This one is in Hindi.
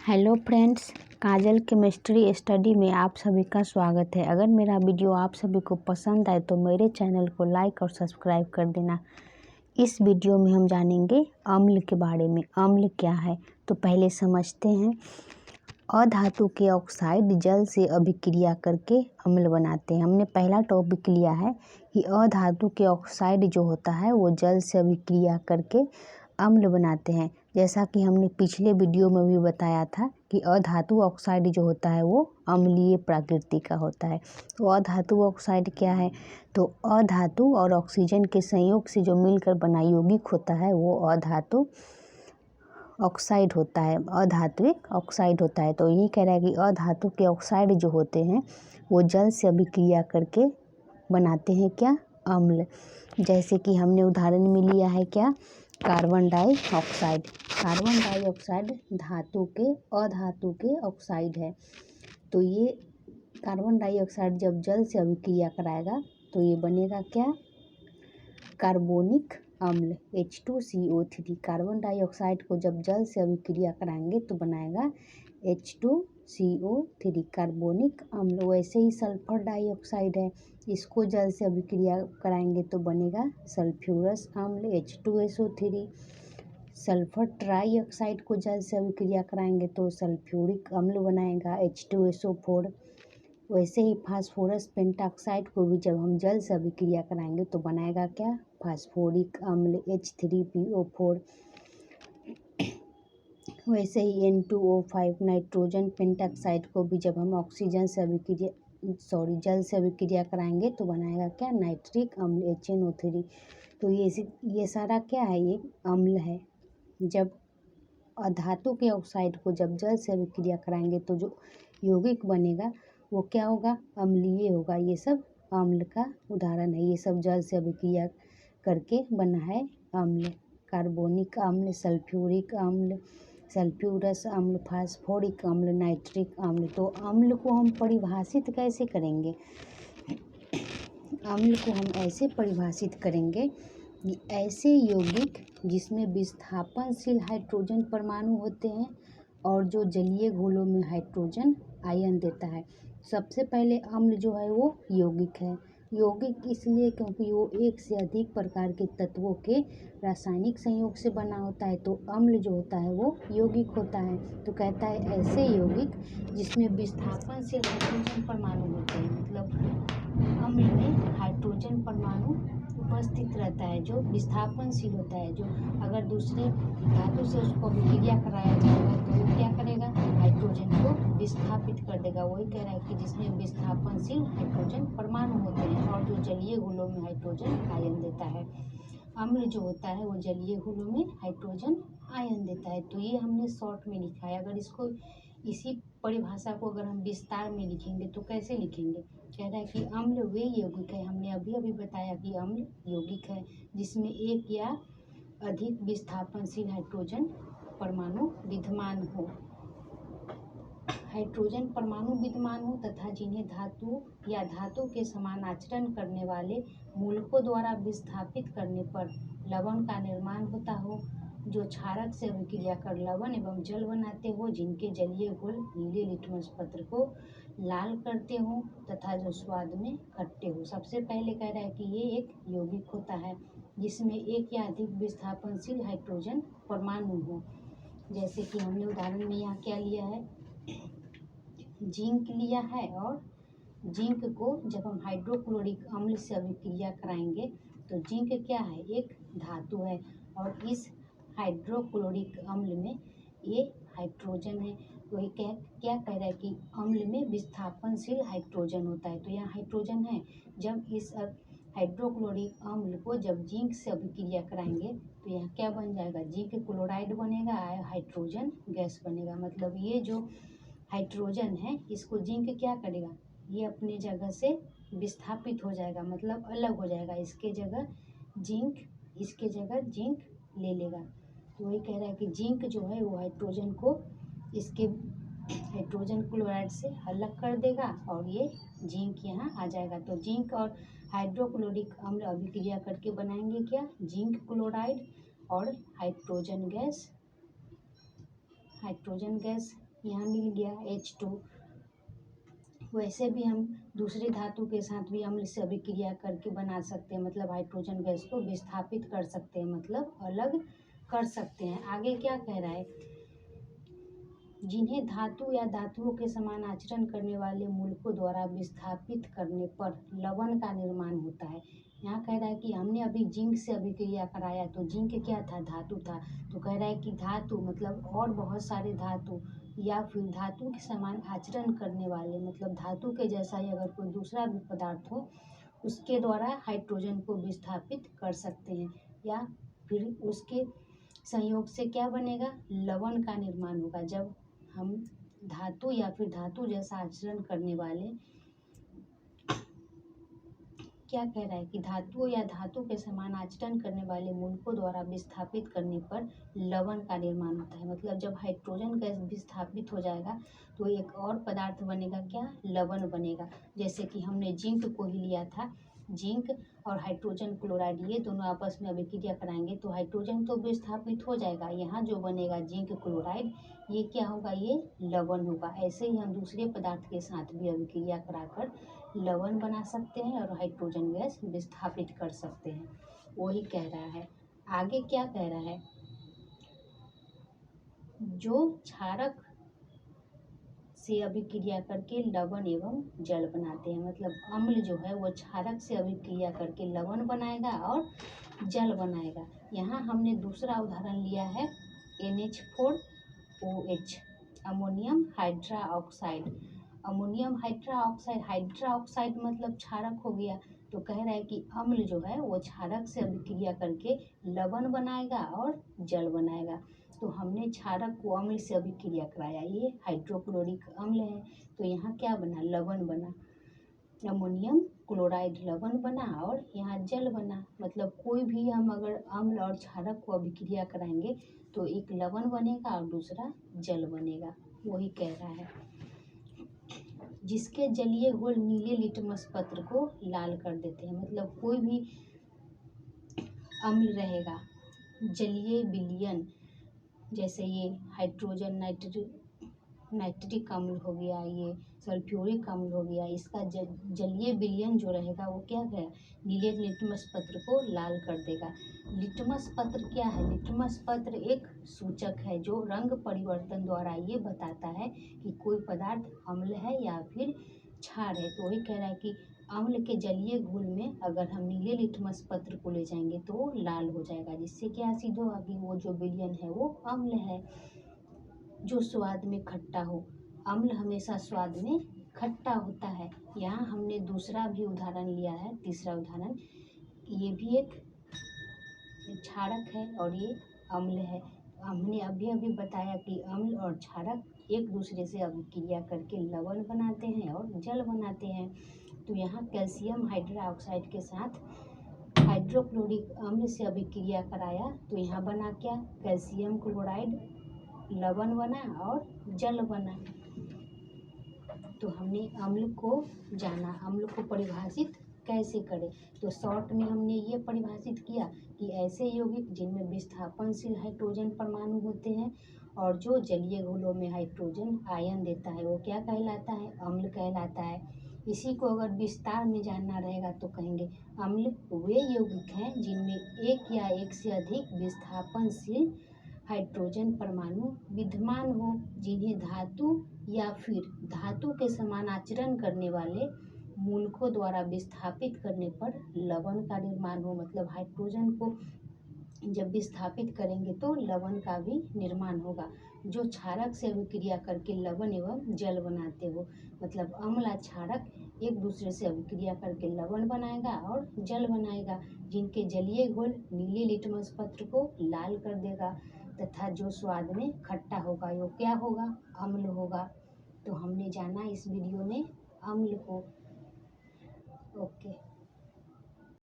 हेलो फ्रेंड्स, काजल केमिस्ट्री स्टडी में आप सभी का स्वागत है। अगर मेरा वीडियो आप सभी को पसंद आए तो मेरे चैनल को लाइक और सब्सक्राइब कर देना। इस वीडियो में हम जानेंगे अम्ल के बारे में। अम्ल क्या है तो पहले समझते हैं। अधातु के ऑक्साइड जल से अभिक्रिया करके अम्ल बनाते हैं। हमने पहला टॉपिक लिया है कि अधातु के ऑक्साइड जो होता है वो जल से अभिक्रिया करके अम्ल बनाते हैं। जैसा कि हमने पिछले वीडियो में भी बताया था कि अधातु ऑक्साइड जो होता है वो अम्लीय प्रकृति का होता है। तो अधातु ऑक्साइड क्या है तो अधातु और ऑक्सीजन के संयोग से जो मिलकर बना यौगिक होता है वो अधातु ऑक्साइड होता है, अधात्विक ऑक्साइड होता है। तो यही कह रहा है कि अधातु के ऑक्साइड जो होते हैं वो जल से अभिक्रिया करके बनाते हैं क्या, अम्ल। जैसे कि हमने उदाहरण में लिया है क्या, कार्बन डाइऑक्साइड। कार्बन डाइऑक्साइड धातु के अधातु के ऑक्साइड है। तो ये कार्बन डाइऑक्साइड जब जल से अभिक्रिया कराएगा तो ये बनेगा क्या, कार्बोनिक अम्ल H2CO3। कार्बन डाइऑक्साइड को जब जल से अभिक्रिया कराएंगे तो बनाएगा H2CO3 कार्बोनिक अम्ल। वैसे ही सल्फर डाइऑक्साइड है, इसको जल से अभिक्रिया कराएंगे तो बनेगा सल्फ्यूरस अम्ल H2SO3। सल्फर ट्राइऑक्साइड को जल से अभिक्रिया कराएंगे तो सल्फ्यूरिक अम्ल बनाएगा H2SO4। वैसे ही फास्फोरस पेंटाऑक्साइड को भी जब हम जल से अभिक्रिया कराएंगे तो बनाएगा क्या, फास्फोरिक अम्ल H3PO4। वैसे ही N2O5 नाइट्रोजन पेंटाऑक्साइड को भी जब हम ऑक्सीजन से जल से अभिक्रिया कराएंगे तो बनाएगा क्या, नाइट्रिक अम्ल HNO3। तो ये सारा क्या है, ये अम्ल है। जब अधातु के ऑक्साइड को जब जल से अभिक्रिया कराएंगे तो जो यौगिक बनेगा वो क्या होगा, अम्लीय होगा। ये सब अम्ल का उदाहरण है। ये सब जल से अभिक्रिया करके बना है अम्ल। कार्बोनिक अम्ल, सल्फ्यूरिक अम्ल, सल्फ्यूरस अम्ल, फास्फोरिक अम्ल, नाइट्रिक अम्ल। तो अम्ल को हम परिभाषित कैसे करेंगे, अम्ल को हम ऐसे परिभाषित करेंगे कि ऐसे यौगिक जिसमें विस्थापनशील हाइड्रोजन परमाणु होते हैं और जो जलीय घोलों में हाइड्रोजन आयन देता है। सबसे पहले अम्ल जो है वो यौगिक है। यौगिक इसलिए क्योंकि वो एक से अधिक प्रकार के तत्वों के रासायनिक संयोग से बना होता है। तो अम्ल जो होता है वो यौगिक होता है। तो कहता है ऐसे यौगिक जिसमें विस्थापनशील हाइड्रोजन परमाणु होते हैं, मतलब अम्ल में हाइड्रोजन परमाणु उपस्थित रहता है जो विस्थापनशील होता है। जो अगर दूसरे धातु से उसको अभिक्रिया कराया जाएगा तो वो क्या करेगा, हाइड्रोजन को विस्थापित कर देगा। वही कह रहा है कि जिसमें विस्थापनशील हाइड्रोजन परमाणु होते हैं और जो जलीय घोलों में हाइड्रोजन आयन देता है। अम्ल जो होता है वो जलीय घोलों में हाइड्रोजन आयन देता है। तो ये हमने शॉर्ट में लिखा है। अगर इसको इसी परिभाषा को अगर हम विस्तार में लिखेंगे तो कैसे लिखेंगे, कह रहा है कि अम्ल वे यौगिक है, हमने अभी बताया कि अम्ल यौगिक है जिसमें एक या अधिक विस्थापनशील हाइड्रोजन परमाणु विद्यमान हो, हाइड्रोजन परमाणु विद्यमान हो तथा जिन्हें धातु या धातु के समान आचरण करने वाले मूलकों द्वारा विस्थापित करने पर लवण का निर्माण होता हो, जो क्षारक से अभिक्रिया कर लवण एवं जल बनाते हो, जिनके जलीय घोल नीले लिटमस पत्र को लाल करते हो तथा जो स्वाद में खट्टे हो। सबसे पहले कह रहा है कि ये एक यौगिक होता है जिसमें एक या अधिक विस्थापनशील हाइड्रोजन परमाणु हो। जैसे कि हमने उदाहरण में यहाँ क्या लिया है, जिंक लिया है। और जिंक को जब हम हाइड्रोक्लोरिक अम्ल से अभिक्रिया कराएंगे तो जिंक क्या है, एक धातु है और इस हाइड्रोक्लोरिक अम्ल में ये हाइड्रोजन है। तो ये क्या कह रहा है कि अम्ल में विस्थापनशील हाइड्रोजन होता है। तो यहाँ हाइड्रोजन है। जब इस हाइड्रोक्लोरिक अम्ल को जब जिंक से अभिक्रिया कराएंगे तो यहाँ क्या बन जाएगा, जिंक क्लोराइड बनेगा, हाइड्रोजन गैस बनेगा। मतलब ये जो हाइड्रोजन है इसको जिंक क्या करेगा, ये अपने जगह से विस्थापित हो जाएगा, मतलब अलग हो जाएगा। इसके जगह जिंक ले लेगा। तो वही कह रहा है कि जिंक जो है वो हाइड्रोजन को इसके हाइड्रोजन क्लोराइड से अलग कर देगा और ये जिंक यहाँ आ जाएगा। तो जिंक और हाइड्रोक्लोरिक अम्ल अभिक्रिया करके बनाएंगे क्या, जिंक क्लोराइड और हाइड्रोजन गैस यहाँ मिल गया H2। वैसे भी हम दूसरे धातु के साथ भी अम्ल से अभिक्रिया करके बना सकते हैं, मतलब हाइड्रोजन गैस को विस्थापित कर सकते हैं, मतलब अलग कर सकते हैं। आगे क्या कह रहा है, जिन्हें धातु या धातुओं के समान आचरण करने वाले मूलकों द्वारा विस्थापित करने पर लवण का निर्माण होता है। यहाँ कह रहा है कि हमने अभी जिंक से अभिक्रिया कराया, तो जिंक क्या था, धातु था। तो कह रहा है कि धातु मतलब और बहुत सारे धातु या फिर धातु के समान आचरण करने वाले, मतलब धातु के जैसा ही अगर कोई दूसरा भी पदार्थ हो, उसके द्वारा हाइड्रोजन को विस्थापित कर सकते हैं, या फिर उसके संयोग से क्या बनेगा, लवण का निर्माण होगा। जब हम धातु या फिर धातु जैसा आचरण करने वाले, क्या कह रहा है कि धातु या धातु के समान आचरण करने वाले मूलकों द्वारा विस्थापित करने पर लवण का निर्माण होता है। मतलब जब हाइड्रोजन गैस विस्थापित हो जाएगा तो एक और पदार्थ बनेगा, क्या, लवण बनेगा। जैसे कि हमने जिंक को ही लिया था, जिंक और हाइड्रोजन क्लोराइड, ये दोनों आपस में अभिक्रिया कराएंगे तो हाइड्रोजन तो विस्थापित हो जाएगा, यहाँ जो बनेगा जिंक क्लोराइड, ये क्या होगा, ये लवण होगा। ऐसे ही हम दूसरे पदार्थ के साथ भी अभिक्रिया कराकर लवण बना सकते हैं और हाइड्रोजन गैस विस्थापित कर सकते हैं, वही कह रहा है। आगे क्या कह रहा है, जो क्षारक से अभिक्रिया करके लवण एवं जल बनाते हैं, मतलब अम्ल जो है वो क्षारक से अभिक्रिया करके लवण बनाएगा और जल बनाएगा। यहाँ हमने दूसरा उदाहरण लिया है NH4OH, ammonium hydra oxide. Ammonium hydra oxide, hydra oxide मतलब क्षारक हो गया। तो कह रहा है कि अम्ल जो है वो क्षारक से अभिक्रिया करके लवण बनाएगा और जल बनाएगा। तो हमने क्षारक को अम्ल से अभिक्रिया कराया, ये हाइड्रोक्लोरिक अम्ल है, तो यहाँ क्या बना, लवण बना, अमोनियम क्लोराइड लवण बना और यहाँ जल बना। मतलब कोई भी हम अगर अम्ल और क्षारक को अभिक्रिया कराएंगे तो एक लवण बनेगा और दूसरा जल बनेगा, वही कह रहा है। जिसके जलीय घोल नीले लिटमस पत्र को लाल कर देते हैं, मतलब कोई भी अम्ल रहेगा, जलीय विलयन, जैसे ये हाइड्रोजन नाइट्रिक अम्ल हो गया, ये सल्फ्यूरिक अम्ल हो गया, इसका जलीय विलयन जो रहेगा वो क्या है, नीले लिटमस पत्र को लाल कर देगा। लिटमस पत्र क्या है, लिटमस पत्र एक सूचक है जो रंग परिवर्तन द्वारा ये बताता है कि कोई पदार्थ अम्ल है या फिर क्षार है। तो वही कह रहा है कि अम्ल के जलीय घोल में अगर हम नीले लिटमस पत्र को ले जाएंगे तो वो लाल हो जाएगा, जिससे क्या सिद्ध होगा कि वो जो विलयन है वो अम्ल है, जो स्वाद में खट्टा हो। अम्ल हमेशा स्वाद में खट्टा होता है। यहाँ हमने दूसरा भी उदाहरण लिया है, तीसरा उदाहरण, ये भी एक क्षारक है और ये अम्ल है। हमने अभी बताया कि अम्ल और क्षारक एक दूसरे से अभिक्रिया करके लवण बनाते हैं और जल बनाते हैं। तो यहाँ कैल्शियम हाइड्रोक्साइड के साथ हाइड्रोक्लोरिक अम्ल से अभिक्रिया कराया तो यहाँ बना क्या, कैल्शियम क्लोराइड लवण बना और जल बना। तो हमने अम्ल को जाना, अम्ल को परिभाषित कैसे करें, तो शॉर्ट में हमने ये परिभाषित किया कि ऐसे यौगिक जिनमें विस्थापनशील हाइड्रोजन परमाणु होते हैं और जो जलीय घोलों में हाइड्रोजन आयन देता है वो क्या कहलाता है, अम्ल कहलाता है। इसी को अगर विस्तार में जानना रहेगा तो कहेंगे अम्ल वे यौगिक हैं जिनमें एक या एक से अधिक विस्थापनशील हाइड्रोजन परमाणु विद्यमान हो, जिन्हें धातु या फिर धातु के समान आचरण करने वाले मूलकों द्वारा विस्थापित करने पर लवण का निर्माण हो। मतलब हाइड्रोजन को जब विस्थापित करेंगे तो लवण का भी निर्माण होगा, जो क्षारक से अभिक्रिया करके लवण एवं जल बनाते हो। मतलब अम्ल क्षारक एक दूसरे से अभिक्रिया करके लवण बनाएगा और जल बनाएगा, जिनके जलीय घोल नीले लिटमस पत्र को लाल कर देगा तथा जो स्वाद में खट्टा होगा वो क्या होगा, अम्ल होगा। तो हमने जाना इस वीडियो में अम्ल को। ओके।